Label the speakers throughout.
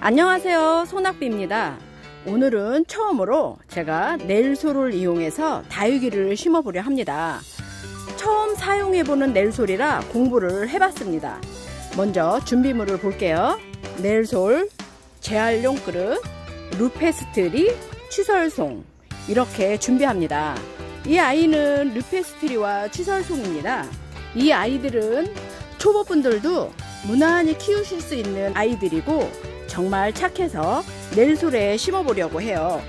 Speaker 1: 안녕하세요, 소낙비입니다. 오늘은 처음으로 제가 넬솔을 이용해서 다육이를 심어보려 합니다. 처음 사용해보는 넬솔이라 공부를 해봤습니다. 먼저 준비물을 볼게요. 넬솔, 재활용 그릇, 루페스트리, 취설송 이렇게 준비합니다. 이 아이는 루페스트리와 취설송입니다. 이 아이들은 초보분들도 무난히 키우실 수 있는 아이들이고 정말 착해서 넬솔에 심어보려고 해요.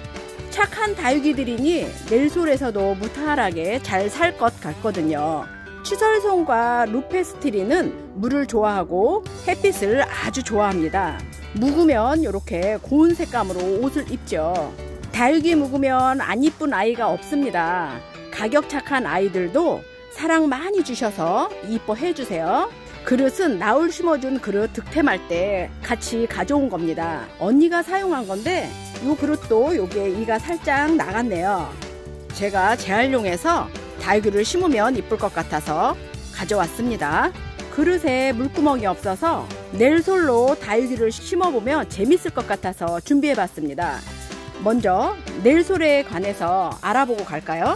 Speaker 1: 착한 다육이들이니 넬솔에서도 무탈하게 잘 살 것 같거든요. 취설송과 루페스트리는 물을 좋아하고 햇빛을 아주 좋아합니다. 묵으면 이렇게 고운 색감으로 옷을 입죠. 다육이 묵으면 안 이쁜 아이가 없습니다. 가격 착한 아이들도 사랑 많이 주셔서 이뻐해 주세요. 그릇은 나울 심어준 그릇 득템할 때 같이 가져온 겁니다. 언니가 사용한 건데 이 그릇도 요게 이가 살짝 나갔네요. 제가 재활용해서 다육이를 심으면 이쁠 것 같아서 가져왔습니다. 그릇에 물구멍이 없어서 넬솔로 다육이를 심어보면 재밌을 것 같아서 준비해봤습니다. 먼저 넬솔에 관해서 알아보고 갈까요?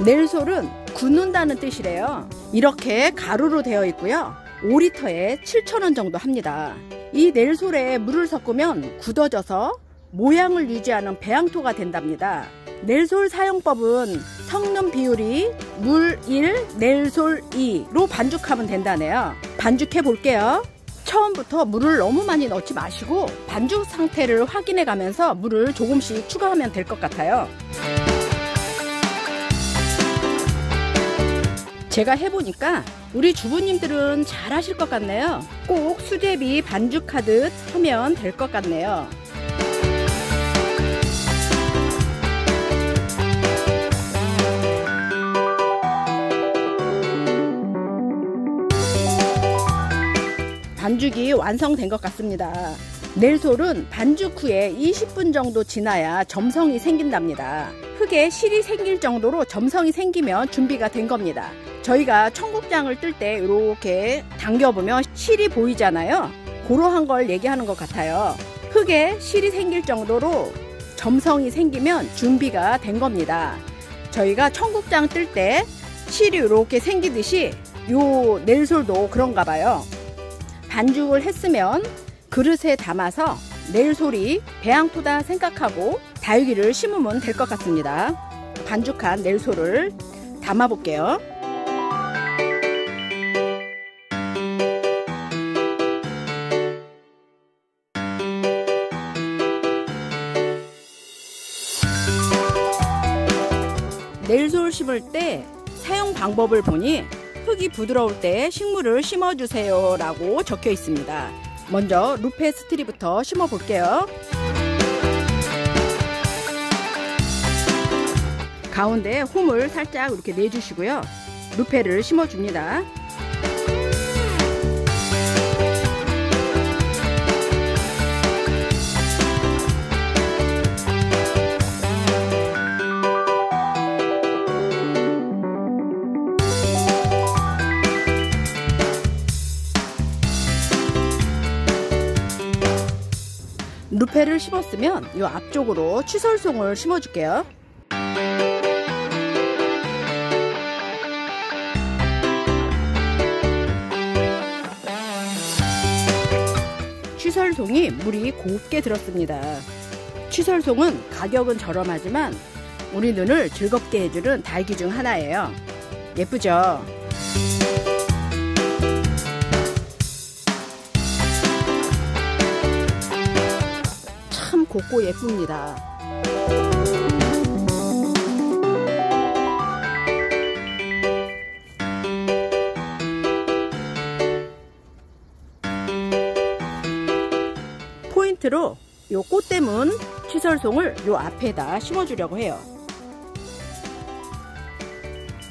Speaker 1: 넬솔은 굳는다는 뜻이래요. 이렇게 가루로 되어 있고요. 5리터에 7,000원 정도 합니다. 이 넬솔에 물을 섞으면 굳어져서 모양을 유지하는 배양토가 된답니다. 넬솔 사용법은 섞는 비율이 물 1, 넬솔 2로 반죽하면 된다네요. 반죽해 볼게요. 처음부터 물을 너무 많이 넣지 마시고 반죽 상태를 확인해 가면서 물을 조금씩 추가하면 될 것 같아요. 제가 해보니까 우리 주부님들은 잘 하실 것 같네요. 꼭 수제비 반죽하듯 하면 될 것 같네요. 반죽이 완성된 것 같습니다. 넬솔은 반죽 후에 20분 정도 지나야 점성이 생긴답니다. 흙에 실이 생길 정도로 점성이 생기면 준비가 된 겁니다. 저희가 청국장을 뜰 때 이렇게 당겨보면 실이 보이잖아요. 그러한 걸 얘기하는 것 같아요. 흙에 실이 생길 정도로 점성이 생기면 준비가 된 겁니다. 저희가 청국장 뜰 때 실이 이렇게 생기듯이 요 넬솔도 그런가 봐요. 반죽을 했으면 그릇에 담아서 넬솔이 배양토다 생각하고 다육이를 심으면 될 것 같습니다. 반죽한 넬솔을 담아 볼게요. 넬솔 심을 때 사용 방법을 보니 흙이 부드러울 때 식물을 심어주세요 라고 적혀 있습니다. 먼저 루페스트리부터 심어 볼게요. 가운데 홈을 살짝 이렇게 내주시고요. 루페를 심어 줍니다. 루페를 심었으면 이 앞쪽으로 취설송을 심어 줄게요. 취설송이 물이 곱게 들었습니다. 취설송은 가격은 저렴하지만 우리 눈을 즐겁게 해주는 다육이 중 하나예요. 예쁘죠? 참 곱고 예쁩니다. 포인트로 요 꽃대문 취설송을 요 앞에다 심어주려고 해요.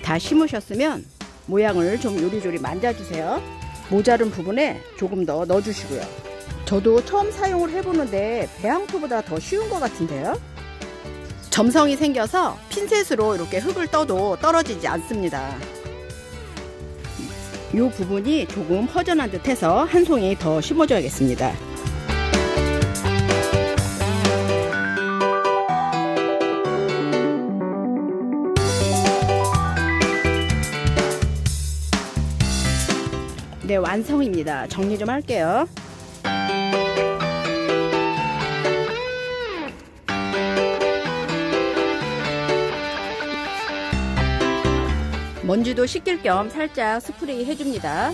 Speaker 1: 다 심으셨으면 모양을 좀 요리조리 만져주세요. 모자른 부분에 조금 더 넣어주시고요. 저도 처음 사용을 해보는데 배양토보다 더 쉬운 것 같은데요. 점성이 생겨서 핀셋으로 이렇게 흙을 떠도 떨어지지 않습니다. 이 부분이 조금 허전한 듯 해서 한 송이 더 심어줘야겠습니다. 네, 완성입니다. 정리 좀 할게요. 먼지도 씻길 겸 살짝 스프레이 해줍니다.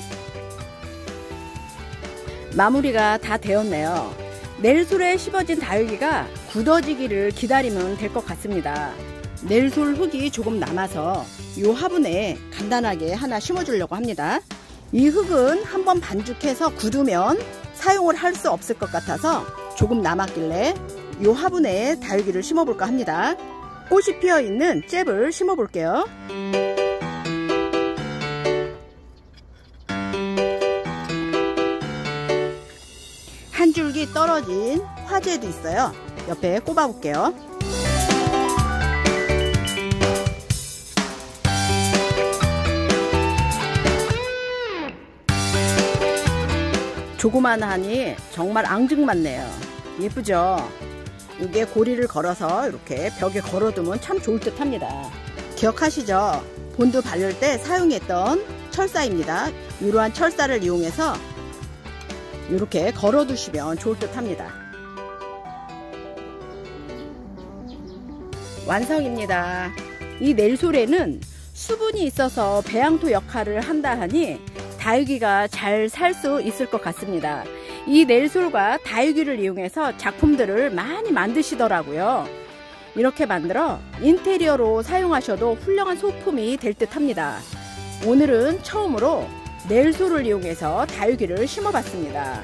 Speaker 1: 마무리가 다 되었네요. 넬솔에 심어진 다육이가 굳어지기를 기다리면 될 것 같습니다. 넬솔 흙이 조금 남아서 이 화분에 간단하게 하나 심어주려고 합니다. 이 흙은 한번 반죽해서 굳으면 사용을 할 수 없을 것 같아서 조금 남았길래 이 화분에 다육이를 심어볼까 합니다. 꽃이 피어있는 잽을 심어볼게요. 한 줄기 떨어진 화재도 있어요. 옆에 꼽아볼게요. 조그만하니 정말 앙증맞네요. 예쁘죠? 이게 고리를 걸어서 이렇게 벽에 걸어두면 참 좋을 듯 합니다. 기억하시죠? 본드 바를 때 사용했던 철사입니다. 이러한 철사를 이용해서 이렇게 걸어두시면 좋을 듯 합니다. 완성입니다. 이 넬솔에는 수분이 있어서 배양토 역할을 한다 하니 다육이가 잘 살 수 있을 것 같습니다. 이 넬솔과 다육이를 이용해서 작품들을 많이 만드시더라고요. 이렇게 만들어 인테리어로 사용하셔도 훌륭한 소품이 될 듯 합니다. 오늘은 처음으로 넬솔을 이용해서 다육이를 심어봤습니다.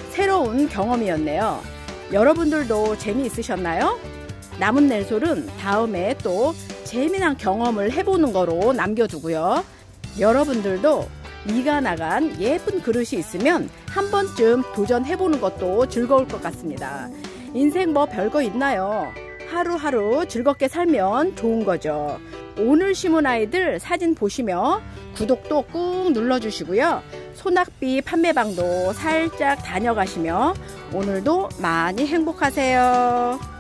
Speaker 1: 새로운 경험이었네요. 여러분들도 재미있으셨나요? 남은 넬솔은 다음에 또 재미난 경험을 해보는 거로 남겨두고요. 여러분들도 이가 나간 예쁜 그릇이 있으면 한 번쯤 도전해보는 것도 즐거울 것 같습니다. 인생 뭐 별거 있나요? 하루하루 즐겁게 살면 좋은 거죠. 오늘 심은 아이들 사진 보시며 구독도 꾹 눌러주시고요. 소낙비 판매방도 살짝 다녀가시며 오늘도 많이 행복하세요.